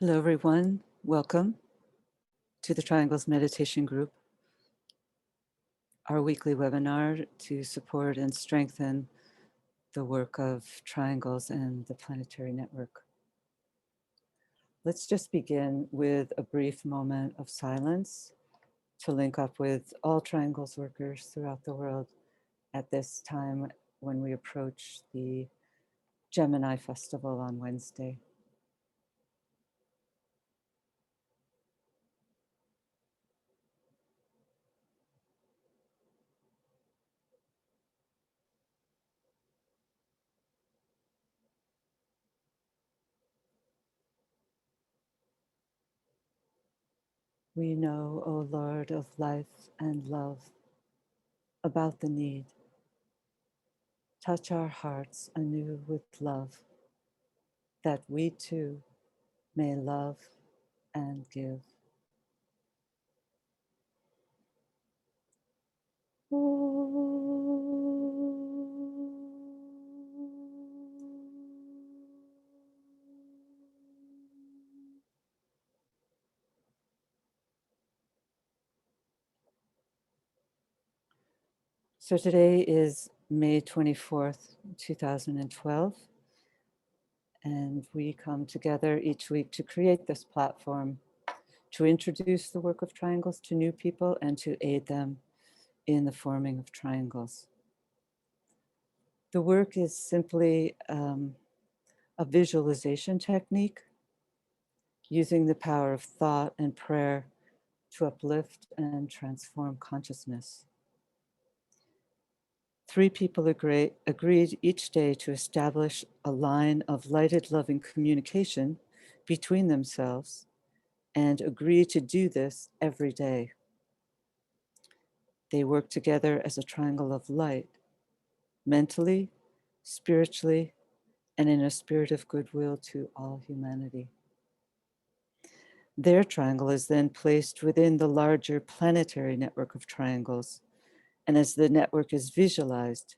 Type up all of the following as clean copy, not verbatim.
Hello, everyone. Welcome to the Triangles Meditation Group, our weekly webinar to support and strengthen the work of triangles and the planetary network. Let's just begin with a brief moment of silence to link up with all triangles workers throughout the world at this time when we approach the Gemini Festival on Wednesday. We know, O Lord of life and love, about the need. Touch our hearts anew with love, that we too may love and give. So today is May 24th, 2012, and we come together each week to create this platform to introduce the work of triangles to new people and to aid them in the forming of triangles. The work is simply a visualization technique using the power of thought and prayer to uplift and transform consciousness. 3 people agreed each day to establish a line of lighted, loving communication between themselves and agree to do this every day. They work together as a triangle of light, mentally, spiritually, and in a spirit of goodwill to all humanity. Their triangle is then placed within the larger planetary network of triangles, and as the network is visualized,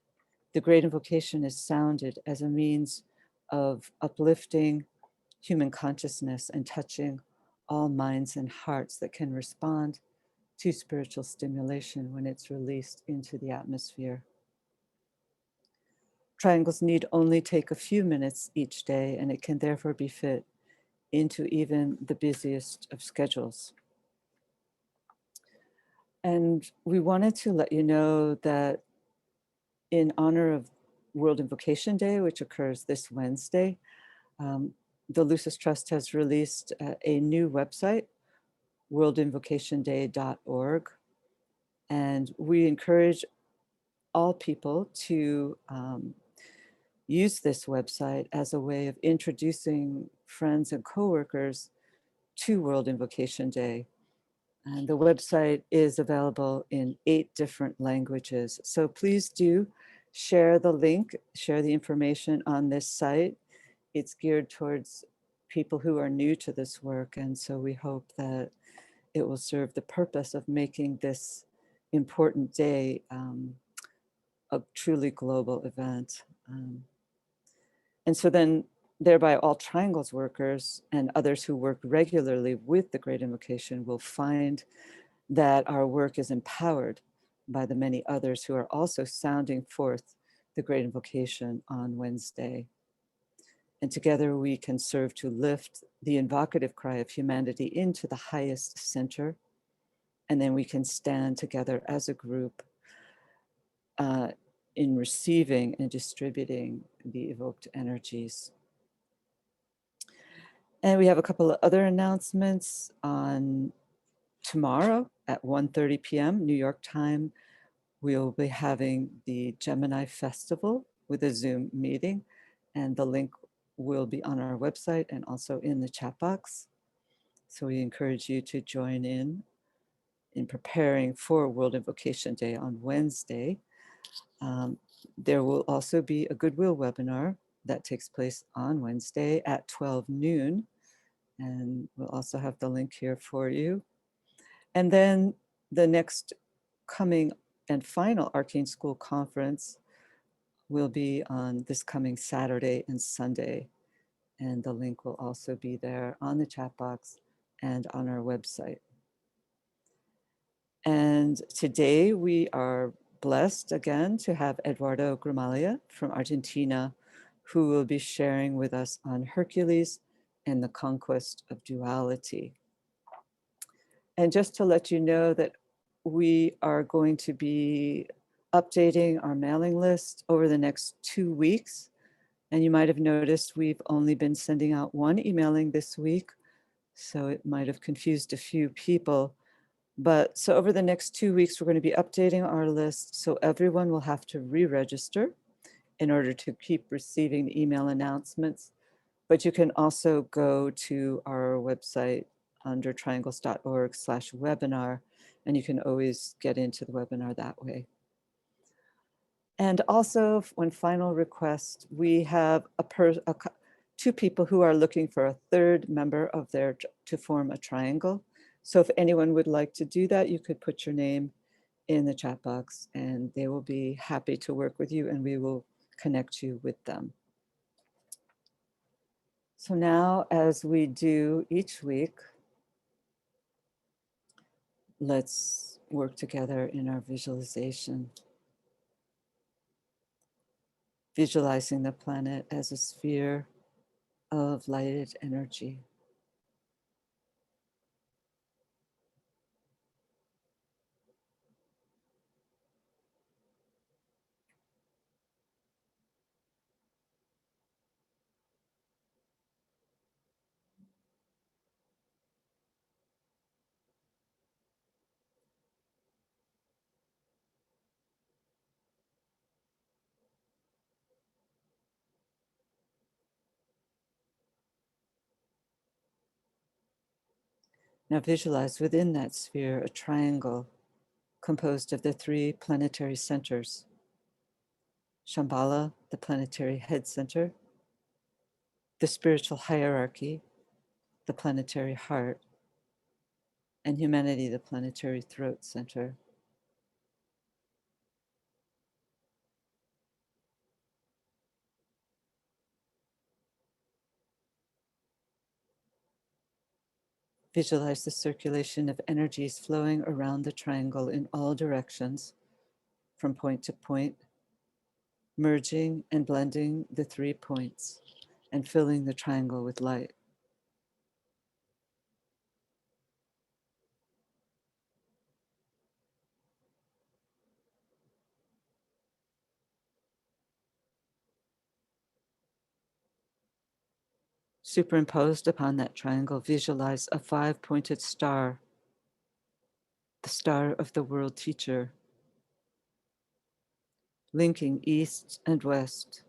the Great Invocation is sounded as a means of uplifting human consciousness and touching all minds and hearts that can respond to spiritual stimulation when it's released into the atmosphere. Triangles need only take a few minutes each day, and it can therefore be fit into even the busiest of schedules. And we wanted to let you know that in honor of World Invocation Day, which occurs this Wednesday, the Lucis Trust has released a new website, worldinvocationday.org. And we encourage all people to use this website as a way of introducing friends and coworkers to World Invocation Day. And the website is available in 8 different languages. So please do share the link, share the information on this site. It's geared towards people who are new to this work. And so we hope that it will serve the purpose of making this important day a truly global event. And so then thereby all triangles workers and others who work regularly with the Great Invocation will find that our work is empowered by the many others who are also sounding forth the Great Invocation on Wednesday. And together we can serve to lift the invocative cry of humanity into the highest center. And then we can stand together as a group in receiving and distributing the evoked energies. And we have a couple of other announcements. On tomorrow at 1:30 p.m. New York time, we'll be having the Gemini Festival with a Zoom meeting, and the link will be on our website and also in the chat box. So we encourage you to join in preparing for World Invocation Day on Wednesday. There will also be a Goodwill webinar that takes place on Wednesday at 12 noon. And we'll also have the link here for you. And then the next coming and final Arcane School Conference will be on this coming Saturday and Sunday. And the link will also be there on the chat box and on our website. And today we are blessed again to have Eduardo Gramaglia from Argentina, who will be sharing with us on Hercules and the conquest of duality. And just to let you know that we are going to be updating our mailing list over the next 2 weeks. And you might have noticed we've only been sending out one emailing this week, so it might have confused a few people. But so over the next 2 weeks, we're going to be updating our list, so everyone will have to re-register in order to keep receiving the email announcements. But you can also go to our website under triangles.org/webinar, and you can always get into the webinar that way. And also, one final request, we have two people who are looking for a third member of to form a triangle. So if anyone would like to do that, you could put your name in the chat box and they will be happy to work with you and we will connect you with them. So now, as we do each week, let's work together in our visualization. Visualizing the planet as a sphere of lighted energy. Now visualize within that sphere a triangle composed of the 3 planetary centers. Shambhala, the planetary head center, the spiritual hierarchy, the planetary heart, and humanity, the planetary throat center. Visualize the circulation of energies flowing around the triangle in all directions, from point to point, merging and blending the 3 points and filling the triangle with light. Superimposed upon that triangle, visualize a 5-pointed star, the star of the world teacher, linking east and west,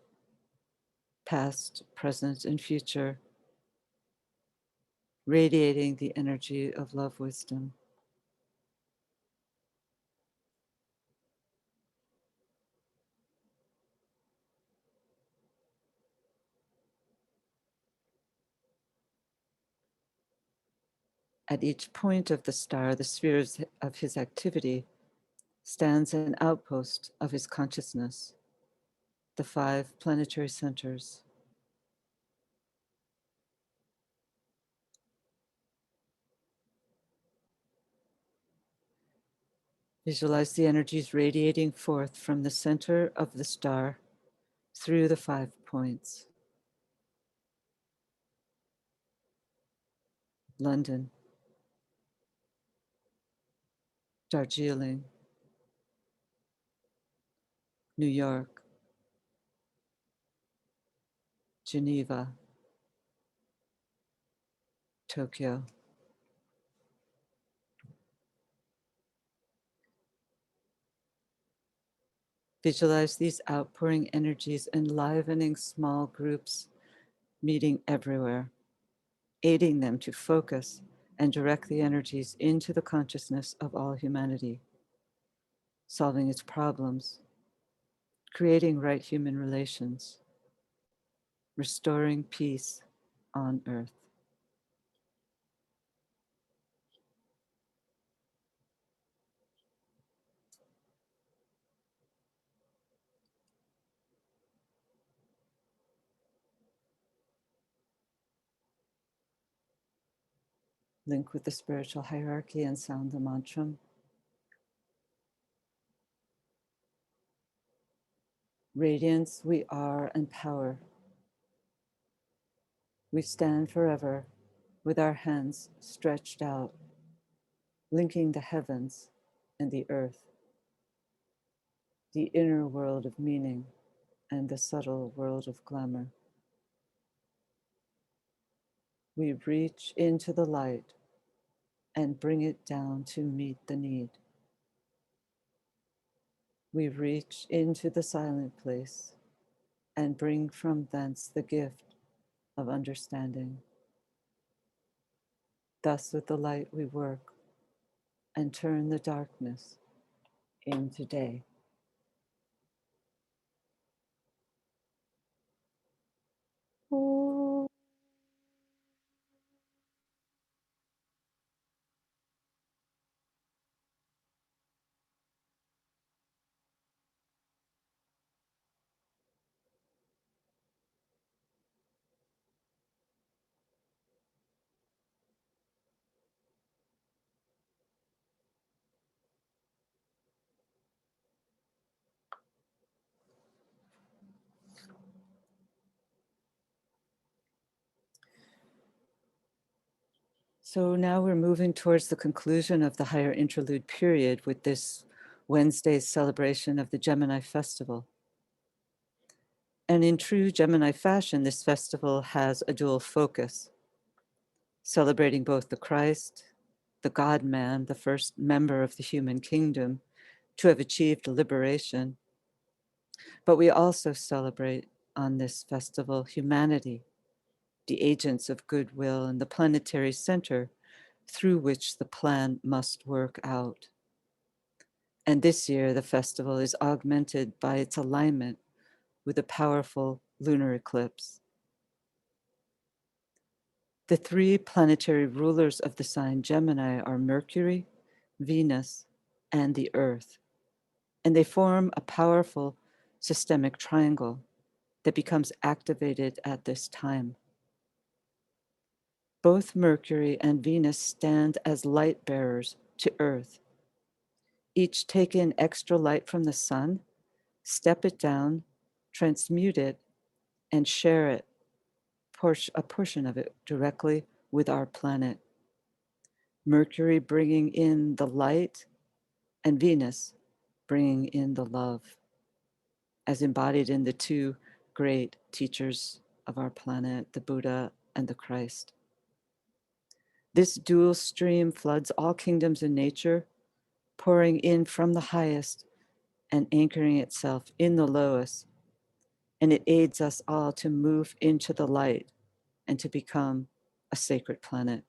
past, present, and future, radiating the energy of love wisdom. At each point of the star, the spheres of his activity, stands an outpost of his consciousness, the 5 planetary centers. Visualize the energies radiating forth from the center of the star through the 5 points. London, Darjeeling, New York, Geneva, Tokyo. Visualize these outpouring energies enlivening small groups, meeting everywhere, aiding them to focus and direct the energies into the consciousness of all humanity, solving its problems, creating right human relations, restoring peace on earth. Link with the spiritual hierarchy and sound the mantra. Radiance, we are, and power. We stand forever with our hands stretched out, linking the heavens and the earth, the inner world of meaning and the subtle world of glamour. We reach into the light and bring it down to meet the need. We reach into the silent place and bring from thence the gift of understanding. Thus with the light we work and turn the darkness into day. Oh. So now we're moving towards the conclusion of the higher interlude period with this Wednesday's celebration of the Gemini festival. And in true Gemini fashion, this festival has a dual focus, celebrating both the Christ, the God-man, the first member of the human kingdom to have achieved liberation. But we also celebrate on this festival humanity, the agents of goodwill and the planetary center through which the plan must work out. And this year, the festival is augmented by its alignment with a powerful lunar eclipse. The three planetary rulers of the sign Gemini are Mercury, Venus, and the Earth. And they form a powerful systemic triangle that becomes activated at this time. Both Mercury and Venus stand as light bearers to Earth. Each take in extra light from the sun, step it down, transmute it, and share it, a portion of it directly with our planet. Mercury bringing in the light and Venus bringing in the love, as embodied in the two great teachers of our planet, the Buddha and the Christ. This dual stream floods all kingdoms in nature, pouring in from the highest and anchoring itself in the lowest. And it aids us all to move into the light and to become a sacred planet.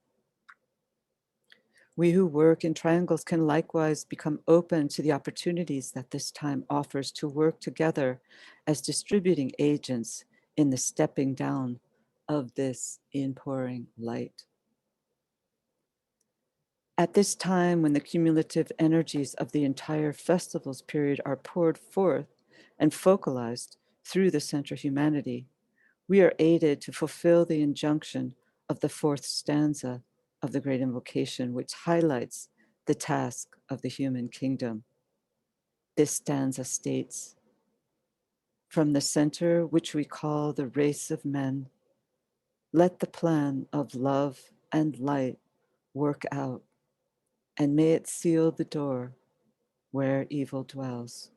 We who work in triangles can likewise become open to the opportunities that this time offers to work together as distributing agents in the stepping down of this inpouring light. At this time, when the cumulative energies of the entire festival's period are poured forth and focalized through the center humanity, we are aided to fulfill the injunction of the fourth stanza of the Great Invocation, which highlights the task of the human kingdom. This stanza states, "From the center which we call the race of men, let the plan of love and light work out, and may it seal the door where evil dwells."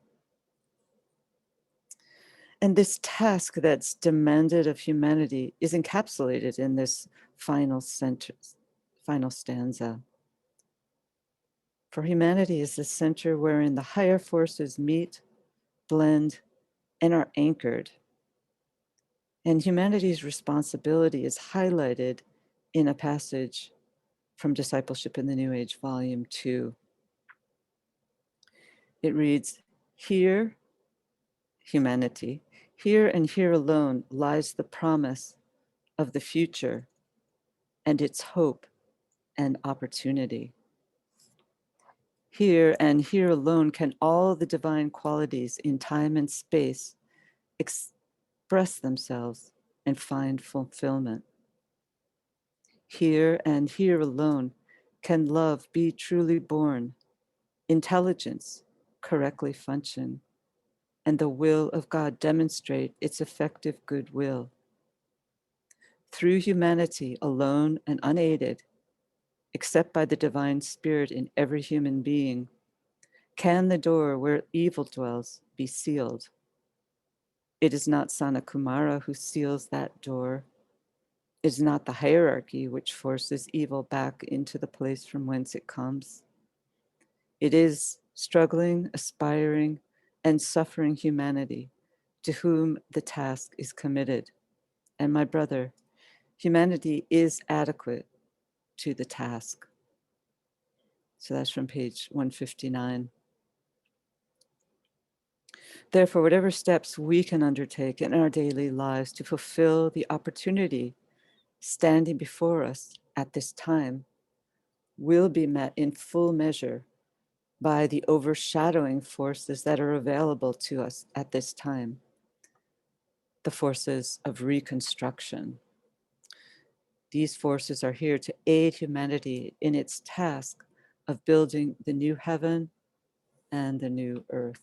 And this task that's demanded of humanity is encapsulated in this final stanza. For humanity is the center wherein the higher forces meet, blend, and are anchored. And humanity's responsibility is highlighted in a passage from Discipleship in the New Age, Volume 2. It reads, "Here, humanity, here and here alone lies the promise of the future and its hope and opportunity. Here and here alone can all the divine qualities in time and space express themselves and find fulfillment. Here and here alone can love be truly born, intelligence correctly function, and the will of God demonstrate its effective goodwill. Through humanity alone and unaided, except by the divine spirit in every human being, can the door where evil dwells be sealed. It is not Sanakumara who seals that door. It is not the hierarchy which forces evil back into the place from whence it comes. It is struggling, aspiring, and suffering humanity to whom the task is committed. And my brother, humanity is adequate to the task. So that's from page 159. Therefore, whatever steps we can undertake in our daily lives to fulfill the opportunity standing before us at this time will be met in full measure by the overshadowing forces that are available to us at this time, the forces of reconstruction. These forces are here to aid humanity in its task of building the new heaven and the new earth.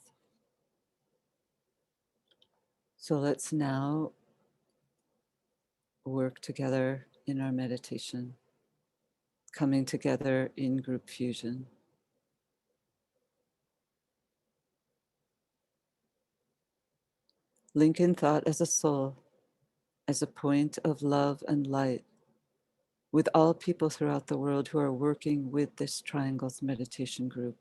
So let's now work together in our meditation, coming together in group fusion. Lincoln thought as a soul, as a point of love and light, with all people throughout the world who are working with this Triangles meditation group.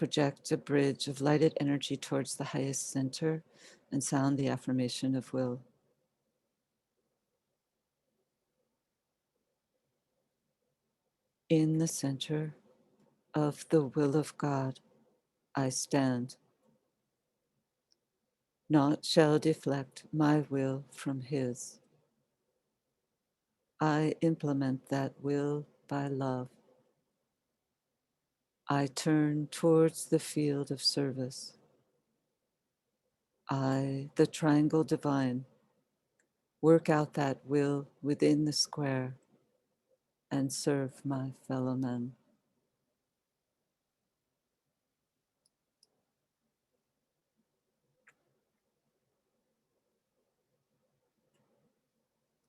Project a bridge of lighted energy towards the highest center and sound the affirmation of will. In the center of the will of God, I stand. Naught shall deflect my will from His. I implement that will by love. I turn towards the field of service. I, the triangle divine, work out that will within the square and serve my fellow men.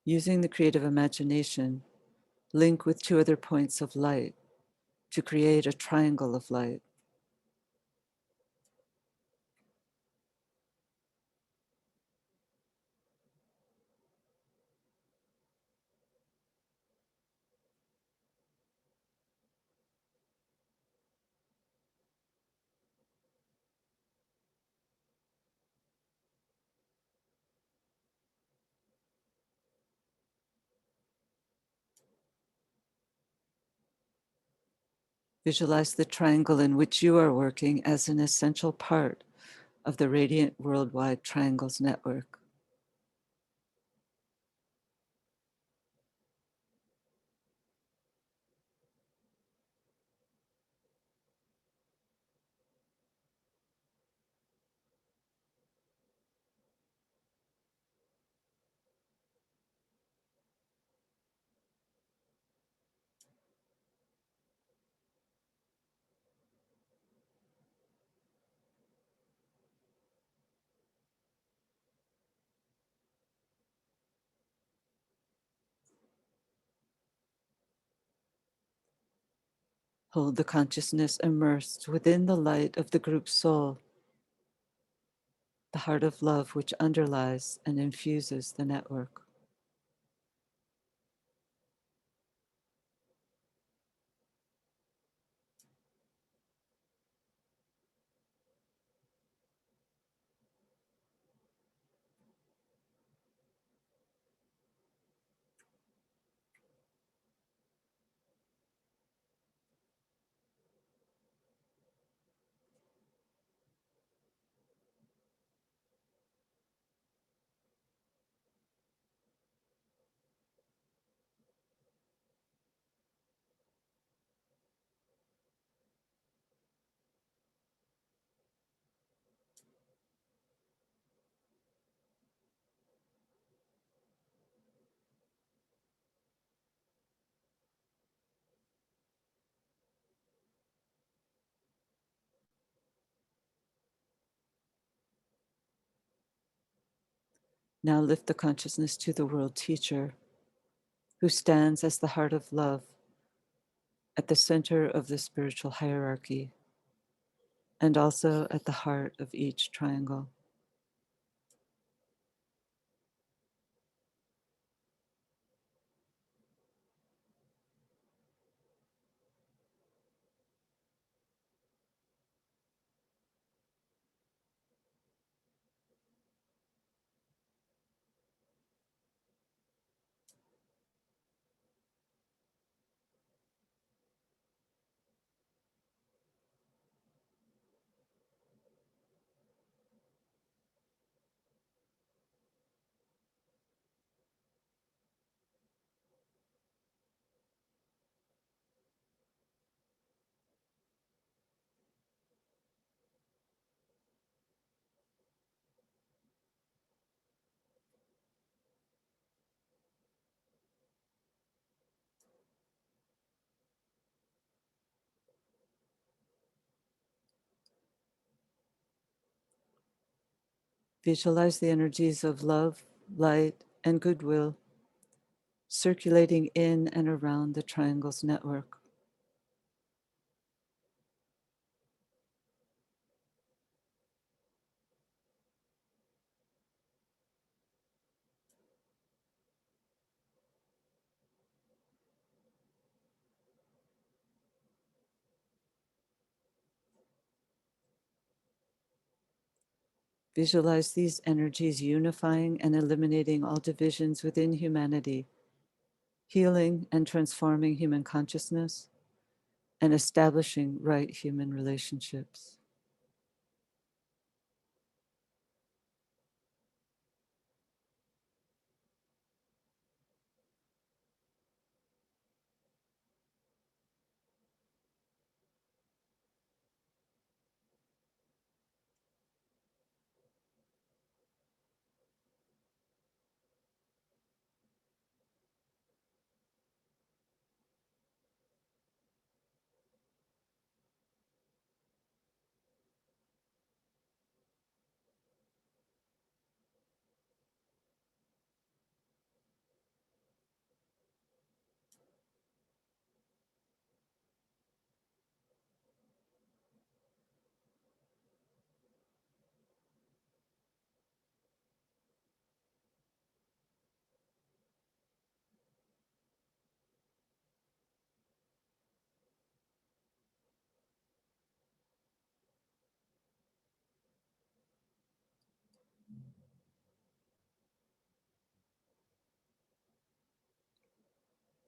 Using the creative imagination, link with two other points of light to create a triangle of light. Visualize the triangle in which you are working as an essential part of the Radiant Worldwide Triangles Network. Hold the consciousness immersed within the light of the group soul, the heart of love which underlies and infuses the network. Now lift the consciousness to the world teacher, who stands as the heart of love at the center of the spiritual hierarchy and also at the heart of each triangle. Visualize the energies of love, light, and goodwill circulating in and around the triangle's network. Visualize these energies unifying and eliminating all divisions within humanity, healing and transforming human consciousness, and establishing right human relationships.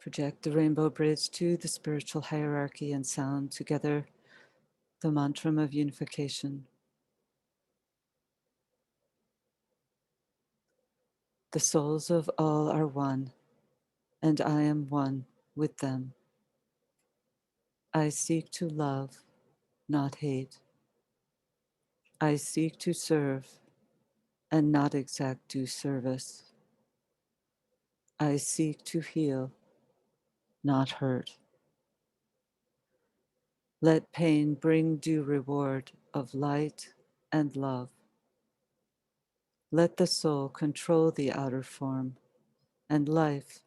Project the rainbow bridge to the spiritual hierarchy and sound together the mantra of unification. The souls of all are one, and I am one with them. I seek to love, not hate. I seek to serve and not exact due service. I seek to heal, not hurt. Let pain bring due reward of light and love. Let the soul control the outer form and life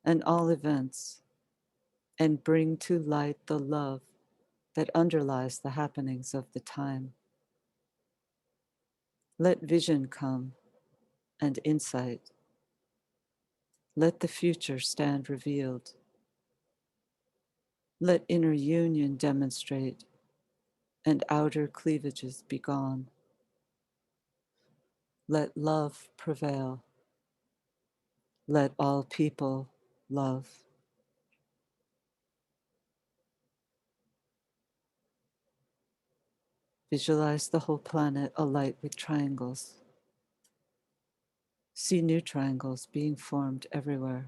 and all events, and bring to light the love that underlies the happenings of the time. Let vision come and insight. Let the future stand revealed. Let inner union demonstrate and outer cleavages be gone. Let love prevail. Let all people love. Visualize the whole planet alight with triangles. See new triangles being formed everywhere.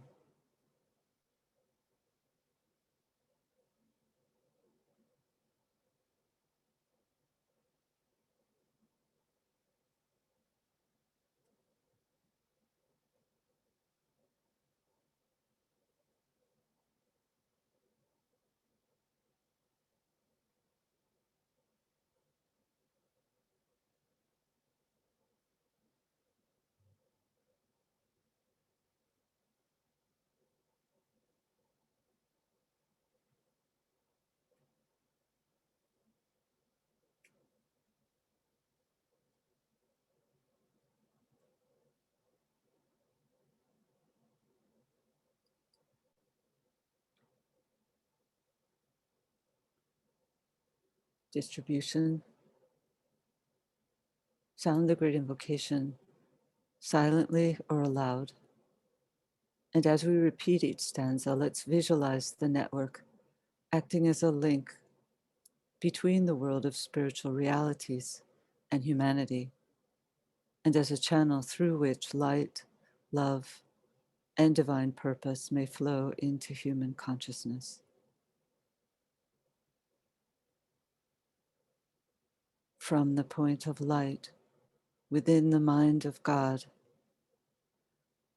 distribution. Sound the great invocation silently or aloud. And as we repeat each stanza, let's visualize the network acting as a link between the world of spiritual realities and humanity, and as a channel through which light, love, and divine purpose may flow into human consciousness. From the point of light within the mind of God,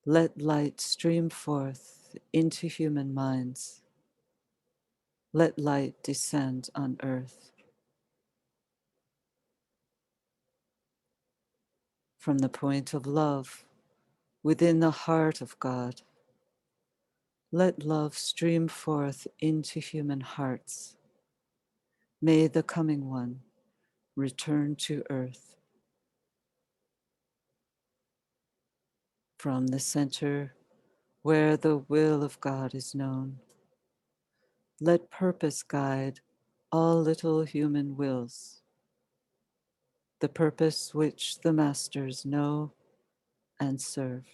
let light stream forth into human minds. Let light descend on earth. From the point of love within the heart of God, let love stream forth into human hearts. May the coming one return to earth. From the center where the will of God is known, let purpose guide all little human wills, the purpose which the masters know and serve.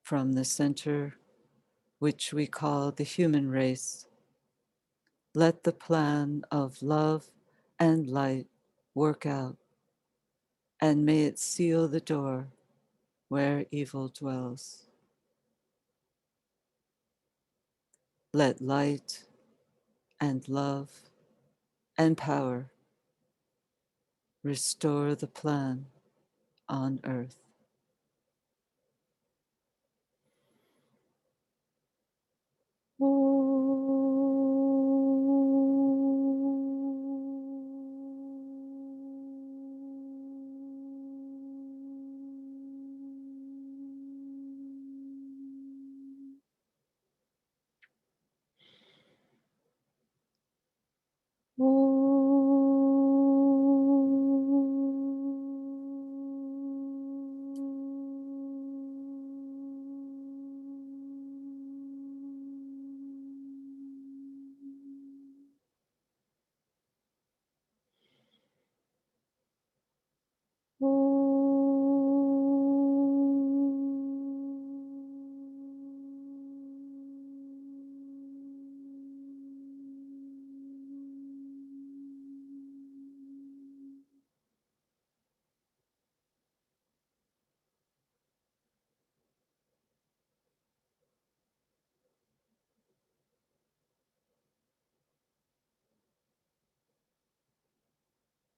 From the center which we call the human race, let the plan of love and light work out, and may it seal the door where evil dwells. Let light and love and power restore the plan on earth.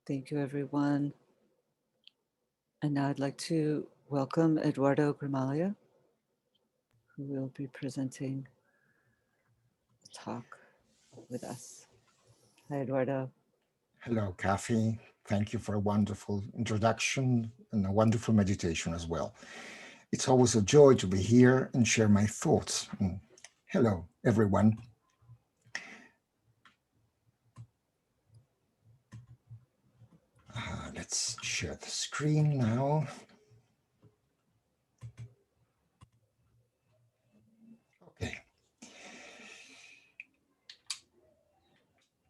Thank you, everyone. And now I'd like to welcome Eduardo Gramaglia, who will be presenting a talk with us. Hi, Eduardo. Hello, Kathy. Thank you for a wonderful introduction and a wonderful meditation as well. It's always a joy to be here and share my thoughts. Hello, everyone. Let's share the screen now. Okay.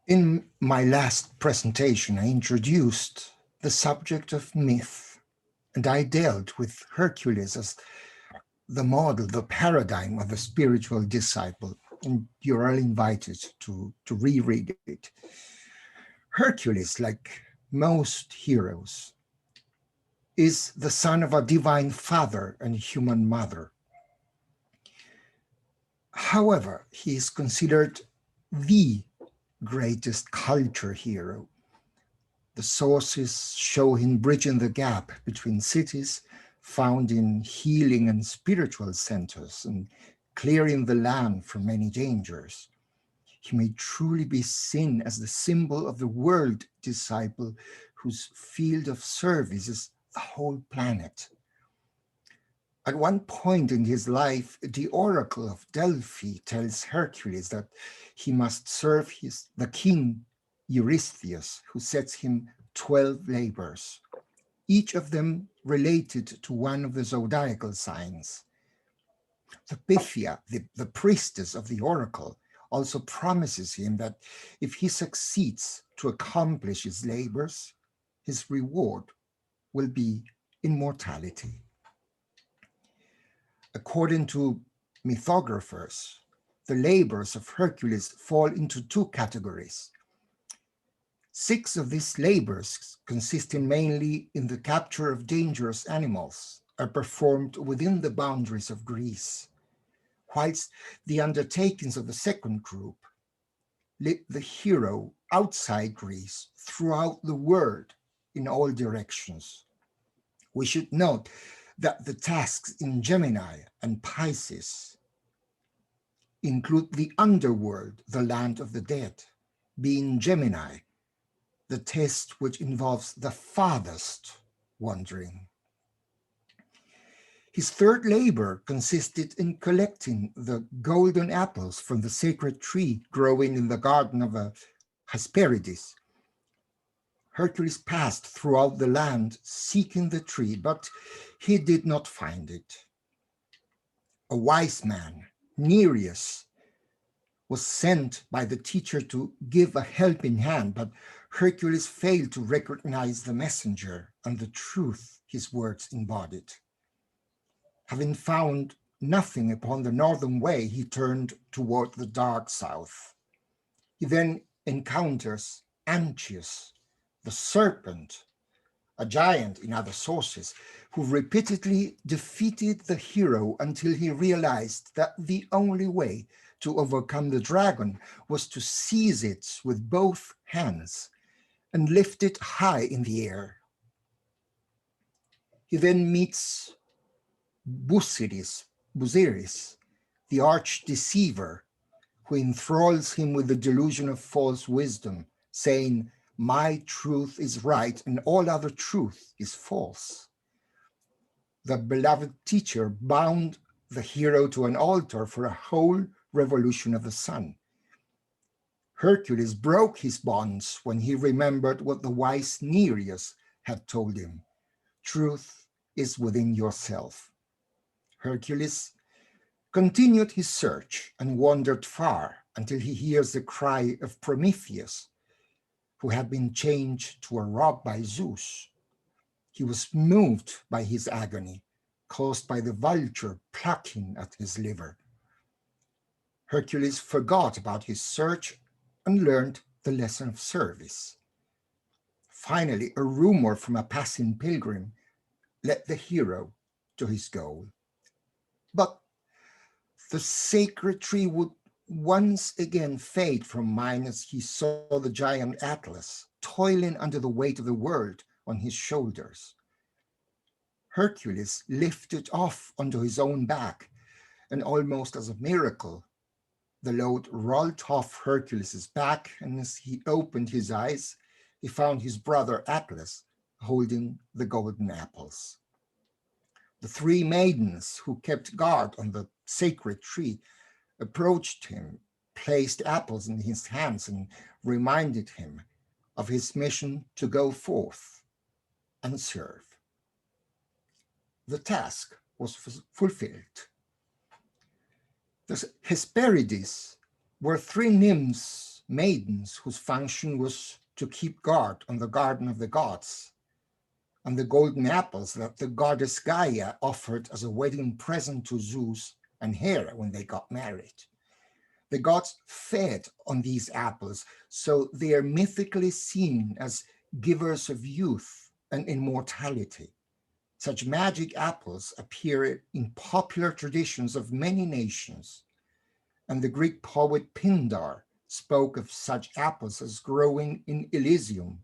In my last presentation, I introduced the subject of myth, and I dealt with Hercules as the model, the paradigm of a spiritual disciple, and you're all invited to reread it. Hercules, like most heroes, is the son of a divine father and human mother. However, he is considered the greatest culture hero. The sources show him bridging the gap between cities, founding healing and spiritual centers, and clearing the land from many dangers. He may truly be seen as the symbol of the world disciple whose field of service is the whole planet. At one point in his life, the oracle of Delphi tells Hercules that he must serve the king Eurystheus, who sets him 12 labors, each of them related to one of the zodiacal signs. The Pythia, the priestess of the oracle, also promises him that if he succeeds to accomplish his labors, his reward will be immortality. According to mythographers, the labors of Hercules fall into two categories. 6 of these labors, consisting mainly in the capture of dangerous animals, are performed within the boundaries of Greece, whilst the undertakings of the second group lead the hero outside Greece throughout the world in all directions. We should note that the tasks in Gemini and Pisces include the underworld, the land of the dead, being Gemini, the test which involves the farthest wandering. His third labor consisted in collecting the golden apples from the sacred tree growing in the garden of Hesperides. Hercules passed throughout the land seeking the tree, but he did not find it. A wise man, Nereus, was sent by the teacher to give a helping hand, but Hercules failed to recognize the messenger and the truth his words embodied. Having found nothing upon the northern way, he turned toward the dark south. He then encounters Anchius, the serpent, a giant in other sources, who repeatedly defeated the hero until he realized that the only way to overcome the dragon was to seize it with both hands and lift it high in the air. He then meets Busiris, the arch deceiver, who enthralls him with the delusion of false wisdom, saying, "My truth is right and all other truth is false." The beloved teacher bound the hero to an altar for a whole revolution of the sun. Hercules broke his bonds when he remembered what the wise Nereus had told him. Truth is within yourself. Hercules continued his search and wandered far until he hears the cry of Prometheus, who had been changed to a rock by Zeus. He was moved by his agony, caused by the vulture plucking at his liver. Hercules forgot about his search and learned the lesson of service. Finally, a rumor from a passing pilgrim led the hero to his goal. But the sacred tree would once again fade from mind as he saw the giant Atlas toiling under the weight of the world on his shoulders. Hercules lifted off onto his own back, and almost as a miracle, the load rolled off Hercules' back, and as he opened his eyes, he found his brother Atlas holding the golden apples. The 3 maidens who kept guard on the sacred tree approached him, placed apples in his hands, and reminded him of his mission to go forth and serve. The task was fulfilled. The Hesperides were 3 nymphs, maidens, whose function was to keep guard on the garden of the gods, and the golden apples that the goddess Gaia offered as a wedding present to Zeus and Hera when they got married. The gods fed on these apples, so they are mythically seen as givers of youth and immortality. Such magic apples appear in popular traditions of many nations, and the Greek poet Pindar spoke of such apples as growing in Elysium,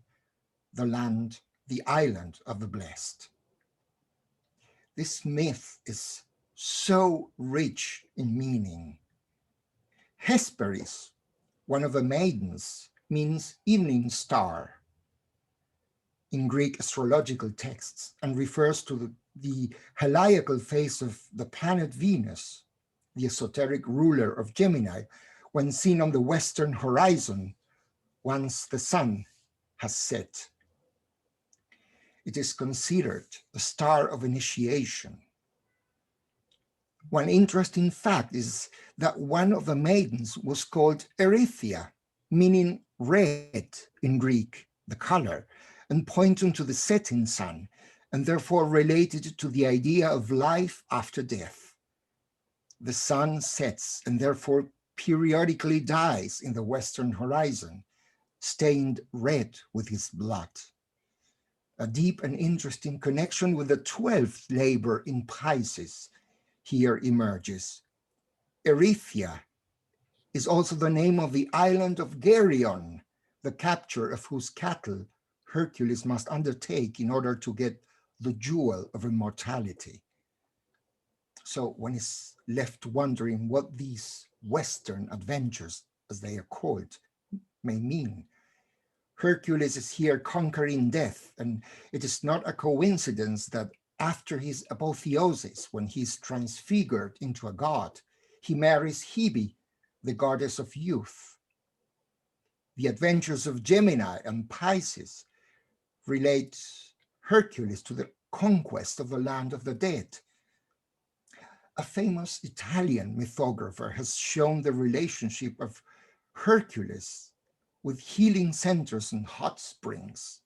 the island of the blessed. This myth is so rich in meaning. Hesperis, one of the maidens, means evening star in Greek astrological texts and refers to the heliacal phase of the planet Venus, the esoteric ruler of Gemini, when seen on the western horizon once the sun has set. It is considered a star of initiation. One interesting fact is that one of the maidens was called Erythia, meaning red in Greek, the color, and pointing to the setting sun, and therefore related to the idea of life after death. The sun sets and therefore periodically dies in the western horizon, stained red with his blood. A deep and interesting connection with the 12th labor in Pisces here emerges. Erythia is also the name of the island of Geryon, the capture of whose cattle Hercules must undertake in order to get the jewel of immortality. So one is left wondering what these Western adventures, as they are called, may mean. Hercules is here conquering death, and it is not a coincidence that after his apotheosis, when he is transfigured into a god, he marries Hebe, the goddess of youth. The adventures of Gemini and Pisces relate Hercules to the conquest of the land of the dead. A famous Italian mythographer has shown the relationship of Hercules with healing centers and hot springs.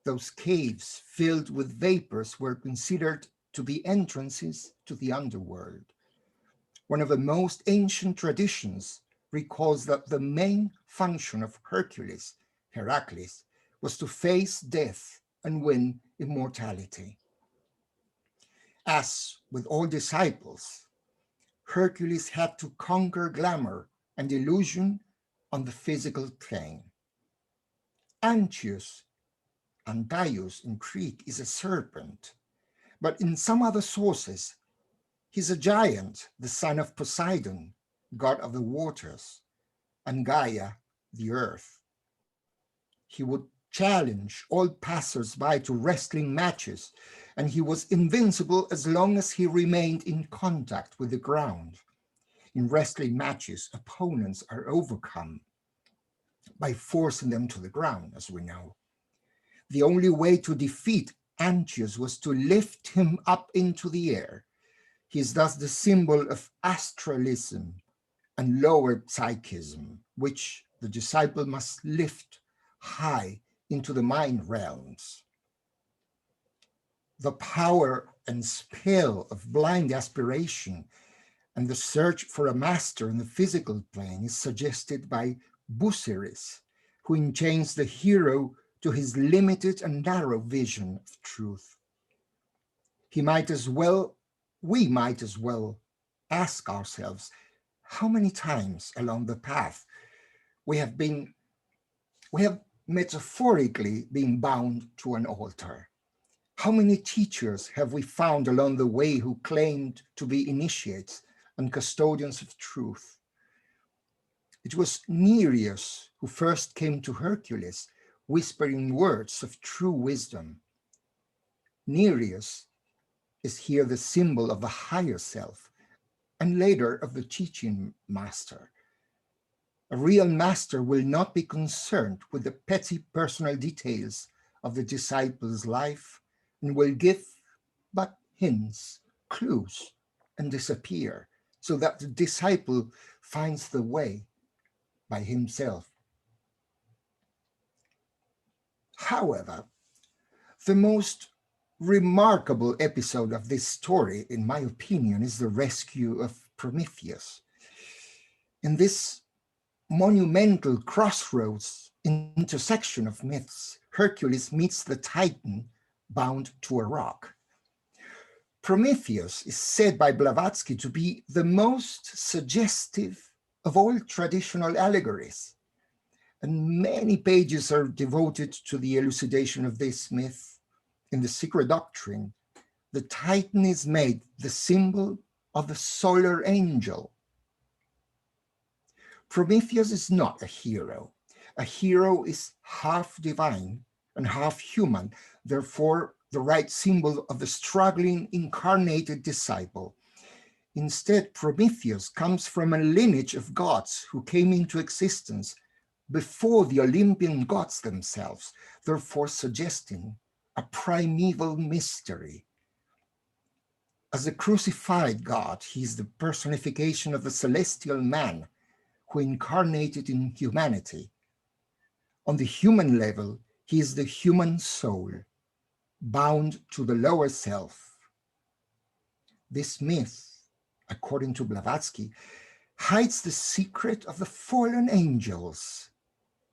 Those caves filled with vapors were considered to be entrances to the underworld. One of the most ancient traditions recalls that the main function of Hercules, Heracles, was to face death and win immortality. As with all disciples, Hercules had to conquer glamour and illusion on the physical plane. Antius in Greek is a serpent, but in some other sources, he's a giant, the son of Poseidon, god of the waters, and Gaia, the earth. He would challenge all passers-by to wrestling matches, and he was invincible as long as he remained in contact with the ground. In wrestling matches, opponents are overcome by forcing them to the ground, as we know. The only way to defeat Antius was to lift him up into the air. He is thus the symbol of astralism and lower psychism, which the disciple must lift high into the mind realms. The power and spell of blind aspiration and the search for a master in the physical plane is suggested by Busiris, who enchains the hero to his limited and narrow vision of truth. We might as well ask ourselves, how many times along the path we have metaphorically been bound to an altar? How many teachers have we found along the way who claimed to be initiates and custodians of truth? It was Nereus who first came to Hercules, whispering words of true wisdom. Nereus is here the symbol of the higher self, and later of the teaching master. A real master will not be concerned with the petty personal details of the disciple's life and will give but hints, clues, and disappear so that the disciple finds the way by himself. However, the most remarkable episode of this story, in my opinion, is the rescue of Prometheus. In this monumental crossroads intersection of myths, Hercules meets the Titan bound to a rock. Prometheus is said by Blavatsky to be the most suggestive of all traditional allegories, and many pages are devoted to the elucidation of this myth. In the Secret Doctrine, the Titan is made the symbol of the solar angel. Prometheus is not a hero. A hero is half divine and half human, therefore the right symbol of the struggling incarnated disciple. Instead, Prometheus comes from a lineage of gods who came into existence before the Olympian gods themselves, therefore suggesting a primeval mystery. As the crucified God, he is the personification of the celestial man who incarnated in humanity. On the human level, he is the human soul, bound to the lower self. This myth, according to Blavatsky, hides the secret of the fallen angels,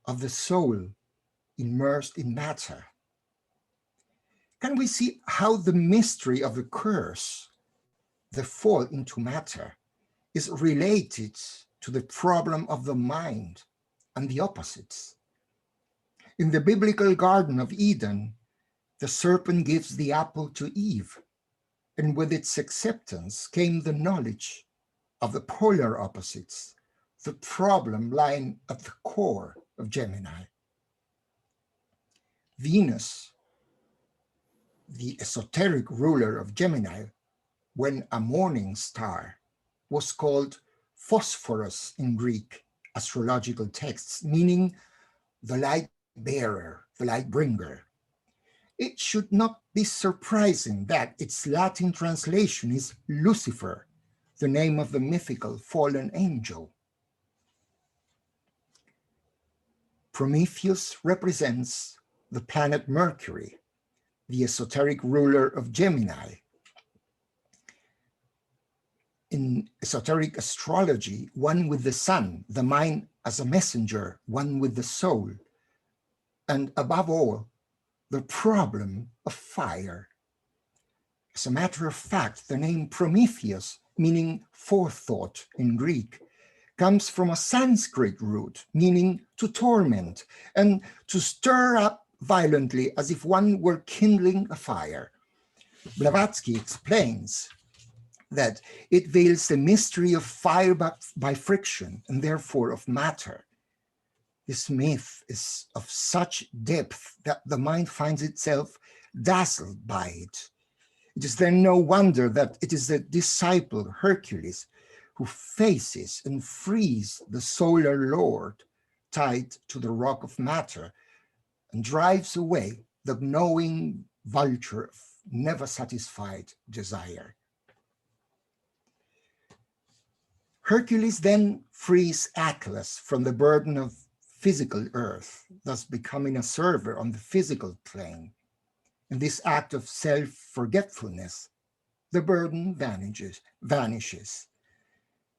of the soul immersed in matter. Can we see how the mystery of the curse, the fall into matter, is related to the problem of the mind and the opposites? In the biblical Garden of Eden, the serpent gives the apple to Eve, and with its acceptance came the knowledge of the polar opposites, the problem lying at the core of Gemini. Venus, the esoteric ruler of Gemini, when a morning star, was called Phosphorus in Greek astrological texts, meaning the light bearer, the light bringer. It should not be surprising that its Latin translation is Lucifer, the name of the mythical fallen angel. Prometheus represents the planet Mercury, the esoteric ruler of Gemini. In esoteric astrology, one with the sun, the mind as a messenger, one with the soul, and above all, the problem of fire. As a matter of fact, the name Prometheus, meaning forethought in Greek, comes from a Sanskrit root meaning to torment and to stir up violently as if one were kindling a fire. Blavatsky explains that it veils the mystery of fire by friction and therefore of matter. This myth is of such depth that the mind finds itself dazzled by it. It is then no wonder that it is the disciple Hercules who faces and frees the solar lord tied to the rock of matter and drives away the gnawing vulture of never satisfied desire. Hercules then frees Atlas from the burden of physical earth, thus becoming a server on the physical plane. In this act of self-forgetfulness, the burden vanishes.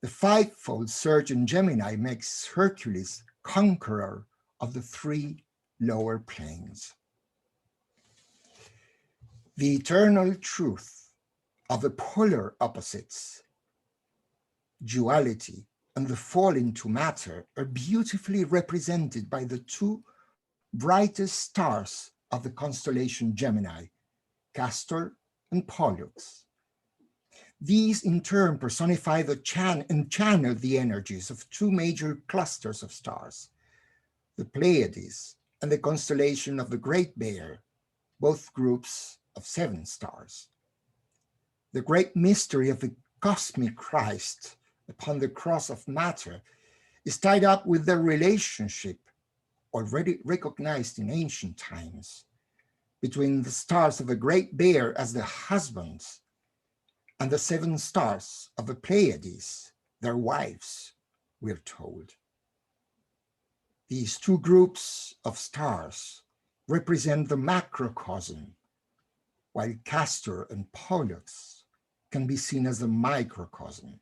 The fivefold surge in Gemini makes Hercules conqueror of the three lower planes. The eternal truth of the polar opposites, duality, and the fall into matter are beautifully represented by the two brightest stars of the constellation Gemini, Castor and Pollux. These in turn personify and channel the energies of two major clusters of stars, the Pleiades and the constellation of the Great Bear, both groups of 7 stars. The great mystery of the cosmic Christ upon the cross of matter is tied up with the relationship already recognized in ancient times between the stars of the Great Bear as the husbands and the 7 stars of the Pleiades, their wives, we're told. These two groups of stars represent the macrocosm, while Castor and Pollux can be seen as the microcosm.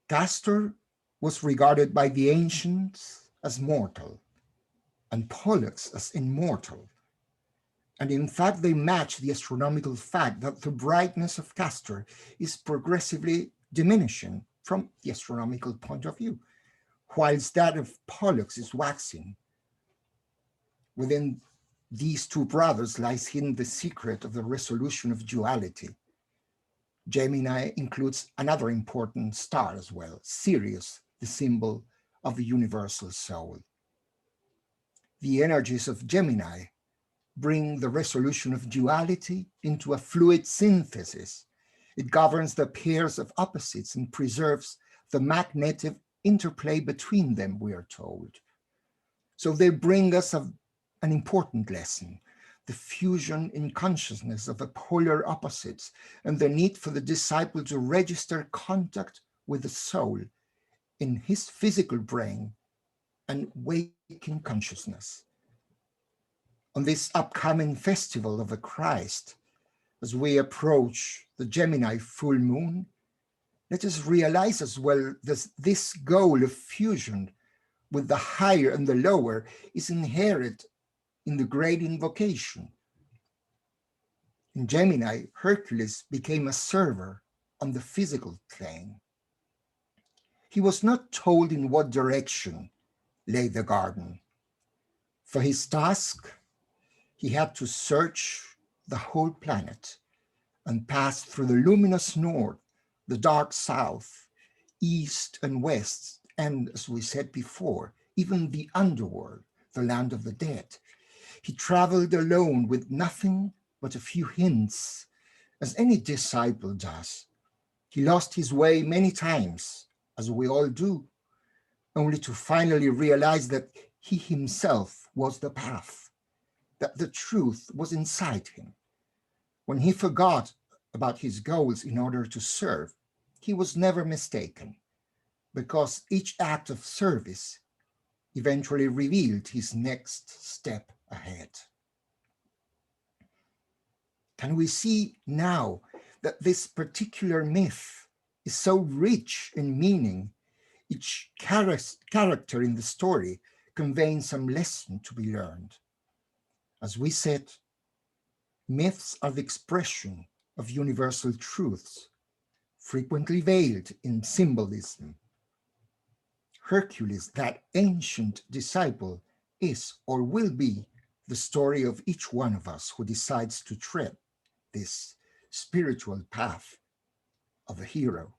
Castor was regarded by the ancients as mortal and Pollux as immortal. And in fact, they match the astronomical fact that the brightness of Castor is progressively diminishing from the astronomical point of view, whilst that of Pollux is waxing. Within these two brothers lies hidden the secret of the resolution of duality. Gemini includes another important star as well, Sirius, the symbol of the universal soul. The energies of Gemini bring the resolution of duality into a fluid synthesis. It governs the pairs of opposites and preserves the magnetic interplay between them, we are told. So they bring us an important lesson. the fusion in consciousness of the polar opposites, and the need for the disciple to register contact with the soul in his physical brain and waking consciousness. On this upcoming festival of the Christ, as we approach the Gemini full moon, let us realize as well that this goal of fusion with the higher and the lower is inherent in the great invocation. In Gemini, Hercules became a server on the physical plane. He was not told in what direction lay the garden. For his task, he had to search the whole planet and pass through the luminous north, the dark south, east and west, and as we said before, even the underworld, the land of the dead. He traveled alone with nothing but a few hints, as any disciple does. He lost his way many times, as we all do, only to finally realize that he himself was the path, that the truth was inside him. When he forgot about his goals in order to serve, he was never mistaken, because each act of service eventually revealed his next step ahead. Can we see now that this particular myth is so rich in meaning, each character in the story conveying some lesson to be learned? As we said, myths are the expression of universal truths, frequently veiled in symbolism. Hercules, that ancient disciple, is or will be the story of each one of us who decides to tread this spiritual path of a hero.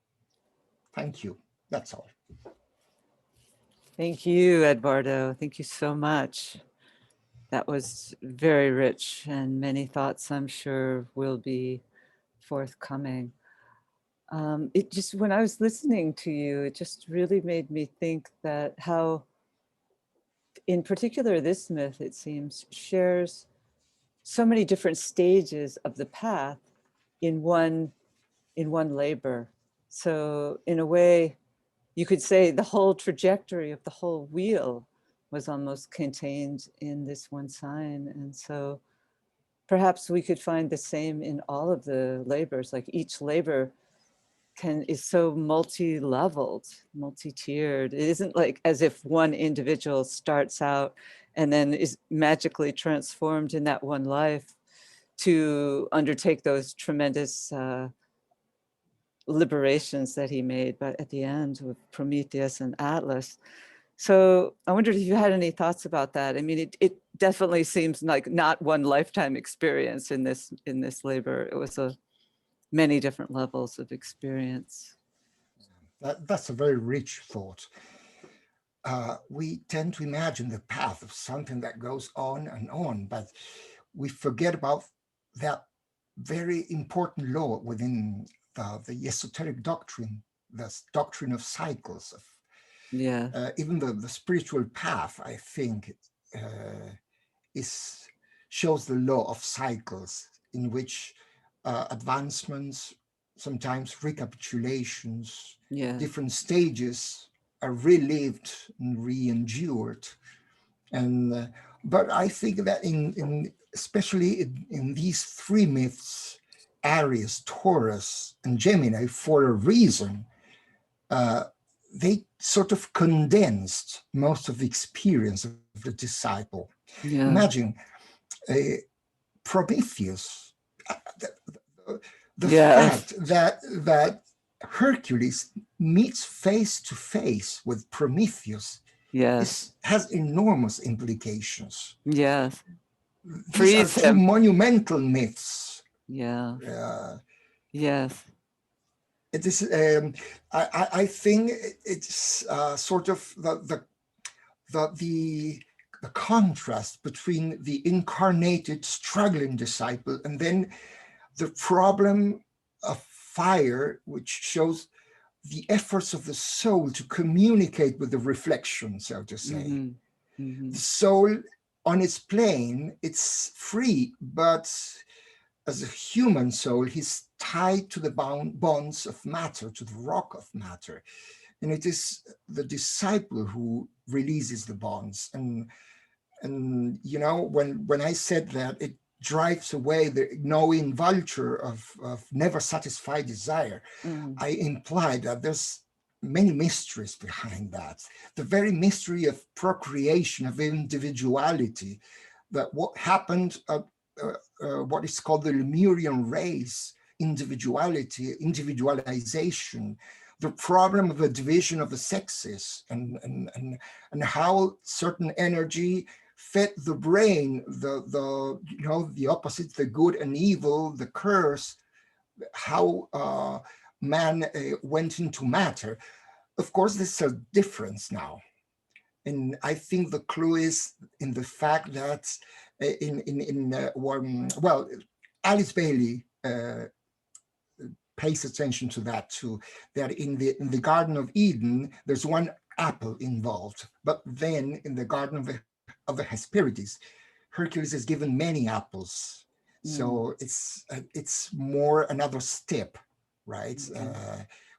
Thank you. That's all. Thank you, Eduardo. Thank you so much. That was very rich, and many thoughts I'm sure will be forthcoming. It just, when I was listening to you, it just really made me think that how, in particular, this myth, it seems, shares so many different stages of the path in one labor. So in a way, you could say the whole trajectory of the whole wheel was almost contained in this one sign. And so perhaps we could find the same in all of the labors, like each labor is so multi-leveled, multi-tiered. It isn't like as if one individual starts out and then is magically transformed in that one life to undertake those tremendous liberations that he made, but at the end with Prometheus and Atlas. So I wondered if you had any thoughts about that. I mean, it definitely seems like not one lifetime experience in this labor. It was many different levels of experience. That's a very rich thought. We tend to imagine the path of something that goes on, but we forget about that very important law within the esoteric doctrine, the doctrine of cycles. Even the spiritual path, I think, shows the law of cycles in which advancements, sometimes recapitulations, different stages are relived and re-endured. And but I think that especially in these three myths, Aries, Taurus, and Gemini, for a reason, they sort of condensed most of the experience of the disciple. Imagine Prometheus, the fact that Hercules meets face to face with Prometheus has enormous implications. Yes. These are two monumental myths. Yes. It is. I think it's sort of the contrast between the incarnated, struggling disciple and then the problem of fire, which shows the efforts of the soul to communicate with the reflection, so to say. The soul on its plane, it's free, but as a human soul, he's tied to the bonds of matter, to the rock of matter. And it is the disciple who releases the bonds. And you know, when I said that, it drives away the gnawing vulture of never satisfied desire, I implied that there's many mysteries behind that. The very mystery of procreation, of individuality, that what happened what is called the Lemurian race, individuality, individualization, the problem of the division of the sexes, and how certain energy fed the brain, the you know, the opposite, the good and evil, the curse, how man went into matter. Of course, there's a difference now. And I think the clue is in the fact that well, Alice Bailey pays attention to that too, that in the Garden of Eden, there's one apple involved, but then in the Garden of the Hesperides, Hercules is given many apples. So it's more another step, right?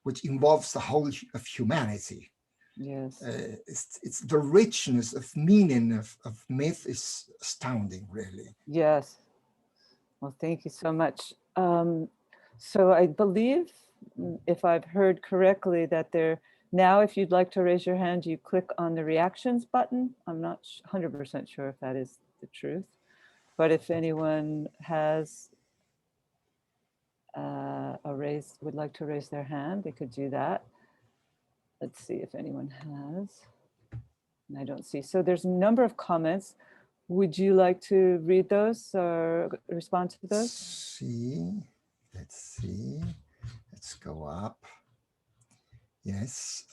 Which involves the whole of humanity. Yes. It's the richness of meaning of myth is astounding, really. Yes. Well, thank you so much. So I believe, if I've heard correctly, that there now, if you'd like to raise your hand, you click on the reactions button. I'm not 100% sure if that is the truth, but if anyone has would like to raise their hand, they could do that. Let's see if anyone has. And I don't see. So there's a number of comments. Would you like to read those or respond to those? Let's see. Let's go up. Yes.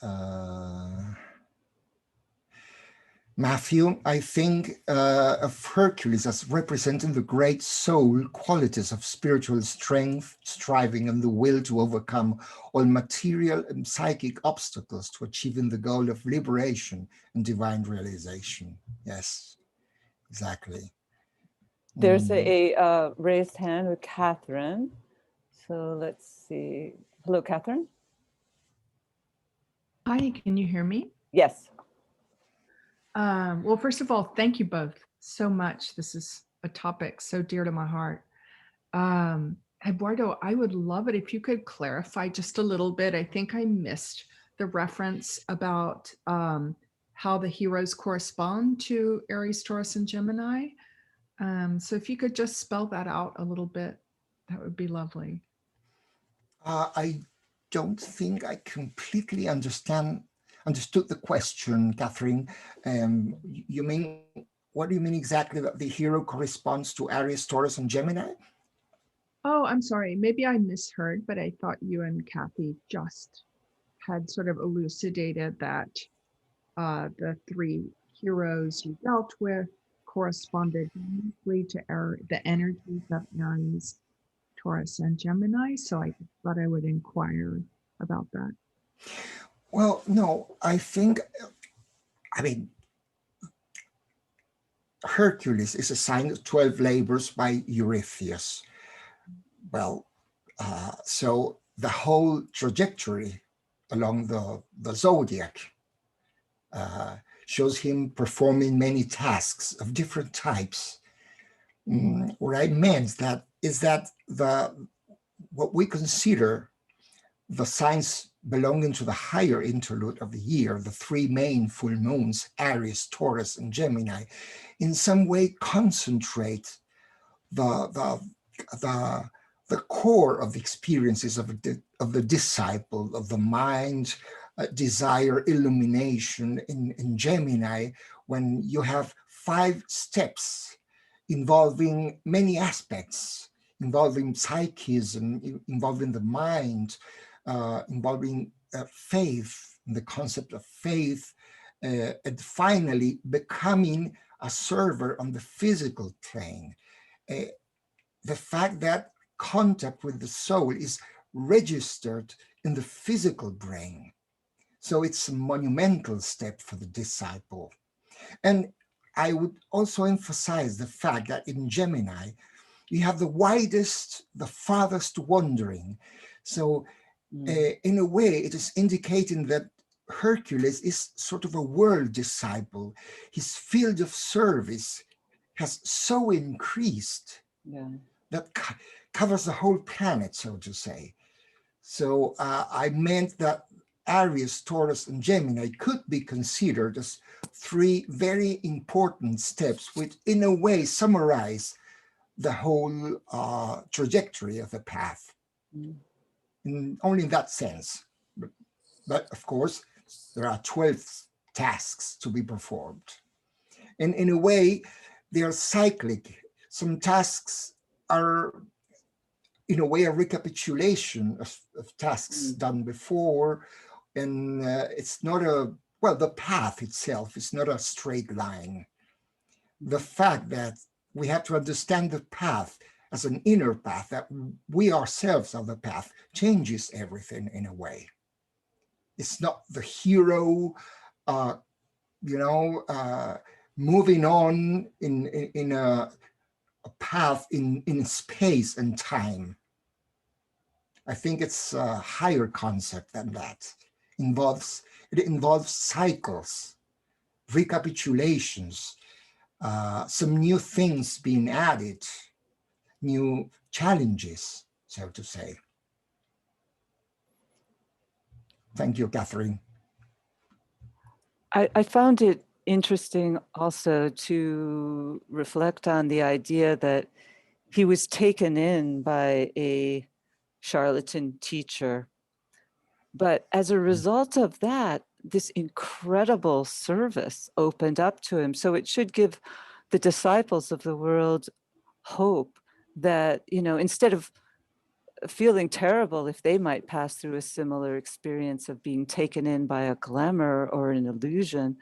Matthew, I think of Hercules as representing the great soul qualities of spiritual strength, striving, and the will to overcome all material and psychic obstacles to achieving the goal of liberation and divine realization. Yes, exactly. There's a raised hand with Catherine. So let's see. Hello, Catherine. Hi, can you hear me? Yes. Well, first of all, thank you both so much. This is a topic so dear to my heart. Eduardo, I would love it if you could clarify just a little bit. I think I missed the reference about how the heroes correspond to Aries, Taurus, and Gemini. So if you could just spell that out a little bit, that would be lovely. I don't think I completely understood the question, Catherine. You mean, what do you mean exactly that the hero corresponds to Aries, Taurus, and Gemini? Oh, I'm sorry. Maybe I misheard, but I thought you and Kathy just had sort of elucidated that the three heroes you dealt with corresponded uniquely to the energies of Aries, Taurus, and Gemini. So I thought I would inquire about that. Well, no, I mean, Hercules is assigned 12 labors by Eurystheus. Well, so the whole trajectory along the zodiac shows him performing many tasks of different types. What I meant is that what we consider the signs belonging to the higher interlude of the year, the three main full moons, Aries, Taurus, and Gemini, in some way concentrate the core of the experiences of the disciple, of the mind, desire, illumination in Gemini, when you have 5 steps involving many aspects, involving psychism, involving the mind, involving faith, the concept of faith, and finally becoming a server on the physical plane. The fact that contact with the soul is registered in the physical brain. So it's a monumental step for the disciple. And I would also emphasize the fact that in Gemini, you have the widest, the farthest wandering. So in a way, it is indicating that Hercules is sort of a world disciple. His field of service has so increased that covers the whole planet, so to say. So I meant that Aries, Taurus, and Gemini could be considered as three very important steps, which in a way summarize the whole trajectory of the path, only in that sense. But of course, there are 12 tasks to be performed. And in a way, they are cyclic. Some tasks are, in a way, a recapitulation of tasks done before. And it's not the path itself is not a straight line. The fact that we have to understand the path as an inner path, that we ourselves are the path, changes everything in a way. It's not the hero, moving on in a path in space and time. I think it's a higher concept than that. It involves cycles, recapitulations, some new things being added, new challenges, so to say. Thank you, Catherine. I found it interesting also to reflect on the idea that he was taken in by a charlatan teacher. But as a result of that, this incredible service opened up to him. So it should give the disciples of the world hope that, instead of feeling terrible if they might pass through a similar experience of being taken in by a glamour or an illusion,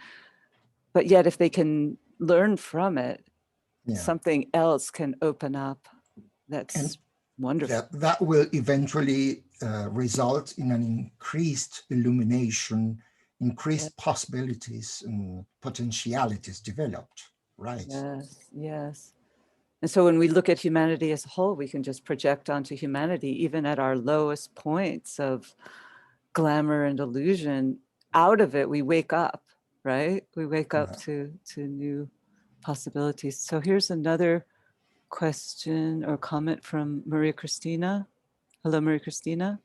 but yet if they can learn from it, something else can open up. That's wonderful. That will eventually result in an increased illumination, increased possibilities and potentialities developed, right? Yes. And so when we look at humanity as a whole, we can just project onto humanity, even at our lowest points of glamour and illusion. Out of it, we wake up, right? We wake up to new possibilities. So here's another question or comment from Maria Cristina. Hello, Maria Cristina.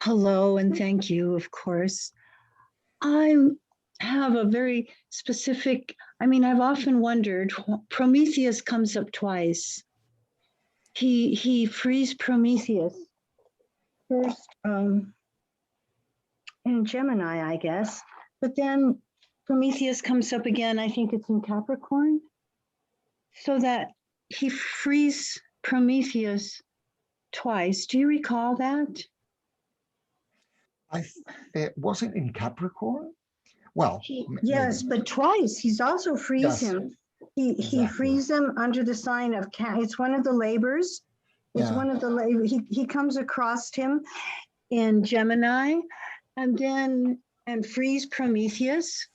Hello, and thank you, of course. I have a very specific, I've often wondered, Prometheus comes up twice. He frees Prometheus first in Gemini, I guess, but then Prometheus comes up again, I think it's in Capricorn, so that he frees Prometheus twice. Do you recall that? It wasn't in Capricorn. Well, yes, but twice. He's also frees him. He frees him under the sign of it's one of the labors. It's one of the labors. He comes across him in Gemini, and frees Prometheus,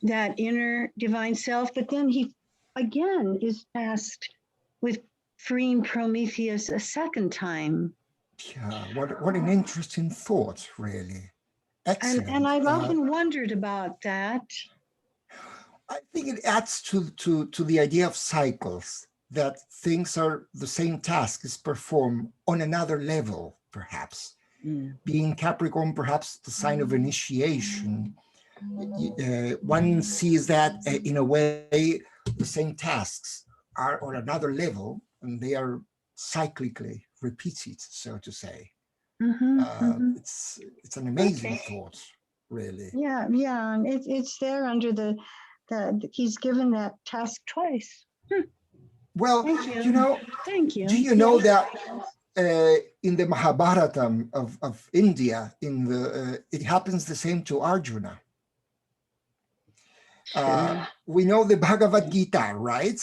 that inner divine self. But then he again is tasked with freeing Prometheus a second time. Yeah, what an interesting thought, really. Excellent. And I've often wondered about that. I think it adds to the idea of cycles, that things are, the same task is performed on another level, perhaps. Being Capricorn, perhaps the sign of initiation. One sees that in a way, the same tasks are on another level, and they are cyclically repeated, so to say. It's an amazing thought, really. Yeah, it's there under the he's given that task twice. Well, Thank you. Do you know that in the Mahabharata of India, it happens the same to Arjuna. We know the Bhagavad Gita, right?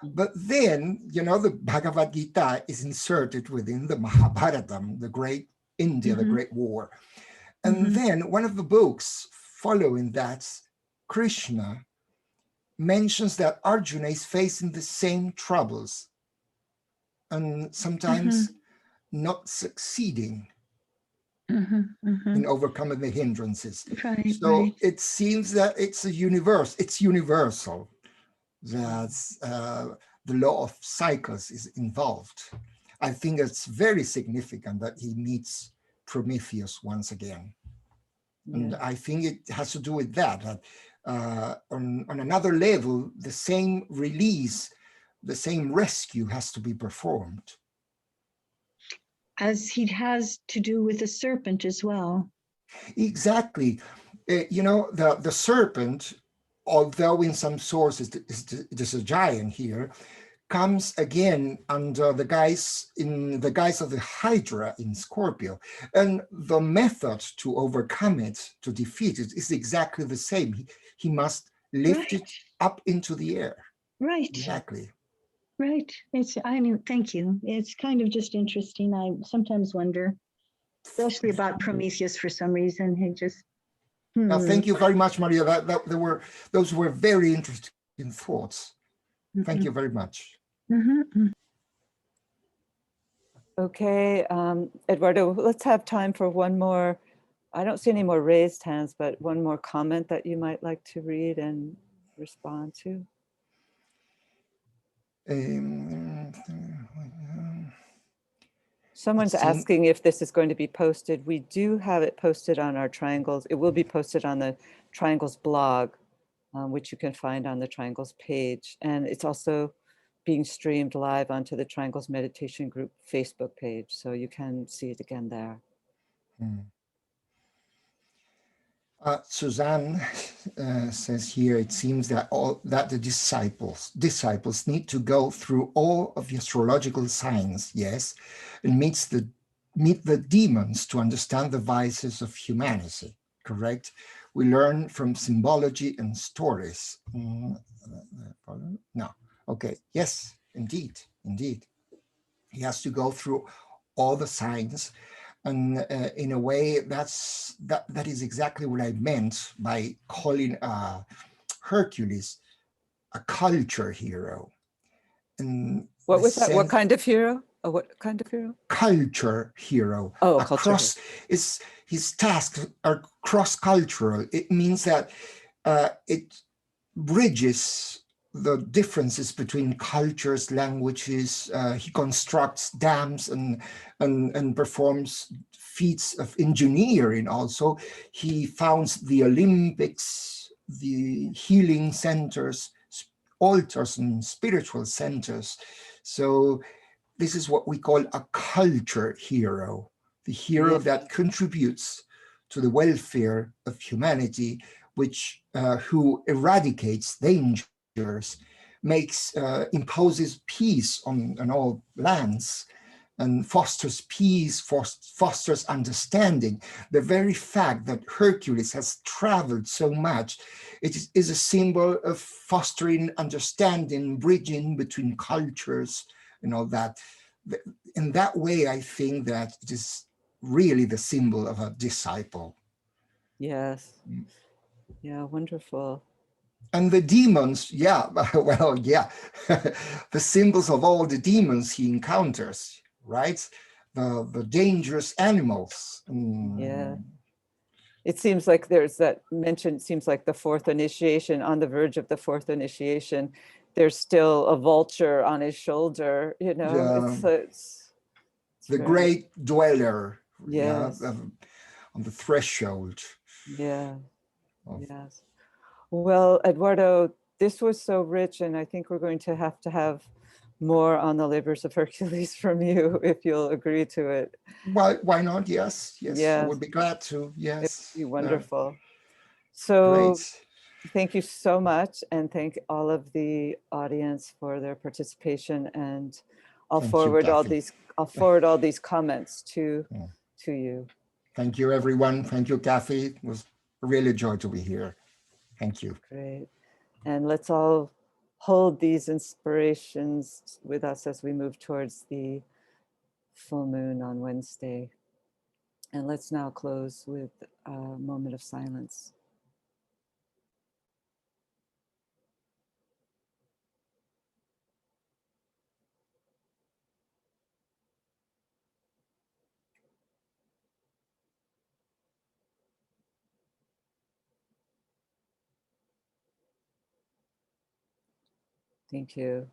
But then, the Bhagavad Gita is inserted within the Mahabharata, the great India, the great war. And then one of the books following that, Krishna mentions that Arjuna is facing the same troubles and sometimes not succeeding in overcoming the hindrances. Right, So right. it seems that it's universal, that the law of cycles is involved. I think it's very significant that he meets Prometheus once again. And I think it has to do with that, on another level, the same release, the same rescue has to be performed. As he has to do with the serpent as well. Exactly. You know, the serpent, although in some sources it is a giant here, comes again under the guise of the Hydra in Scorpio. And the method to overcome it, to defeat it, is exactly the same. He must lift it up into the air. Right. Exactly. Right. Thank you. It's kind of just interesting. I sometimes wonder, especially about Prometheus for some reason. He just. Now, thank you very much, Maria. Those were very interesting thoughts. Thank you very much. Okay, Eduardo, let's have time for one more. I don't see any more raised hands, but one more comment that you might like to read and respond to. Someone's asking if this is going to be posted. We do have it posted on our Triangles. It will be posted on the Triangles blog, which you can find on the Triangles page. And it's also being streamed live onto the Triangles Meditation Group Facebook page. So you can see it again there. Suzanne says here, it seems that the disciples need to go through all of the astrological signs, yes, and meet the demons to understand the vices of humanity, correct? We learn from symbology and stories. No, okay, yes, indeed. He has to go through all the signs. And in a way, that is exactly what I meant by calling Hercules a culture hero. And what was that? What kind of hero? What kind of hero? Culture hero. Oh, culture. His tasks are cross-cultural. It means that it bridges the differences between cultures, languages. He constructs dams and performs feats of engineering also. He founds the Olympics, the healing centers, altars and spiritual centers. So this is what we call a culture hero, the hero that contributes to the welfare of humanity, which who eradicates dangers, imposes peace on all lands, and fosters peace, fosters understanding. The very fact that Hercules has traveled so much, it is a symbol of fostering understanding, bridging between cultures and all that. In that way, I think that it is really the symbol of a disciple. Yes. Yeah, wonderful. And the demons, well, the symbols of all the demons he encounters, right? The dangerous animals. Yeah. It seems like there's that mention, it seems like the fourth initiation, on the verge of the fourth initiation, there's still a vulture on his shoulder, you know, it's the very, great dweller, yes. On the threshold. Yeah, yes. Well, Eduardo, this was so rich, and I think we're going to have more on the Labors of Hercules from you, if you'll agree to it. Why not? Yes, I would be glad to. Yes, it'd be wonderful. So great. Thank you so much, and thank all of the audience for their participation. And I'll forward all these comments to you. Thank you, everyone. Thank you, Kathy. It was really a joy to be here. Thank you. Great. And let's all hold these inspirations with us as we move towards the full moon on Wednesday. And let's now close with a moment of silence. Thank you.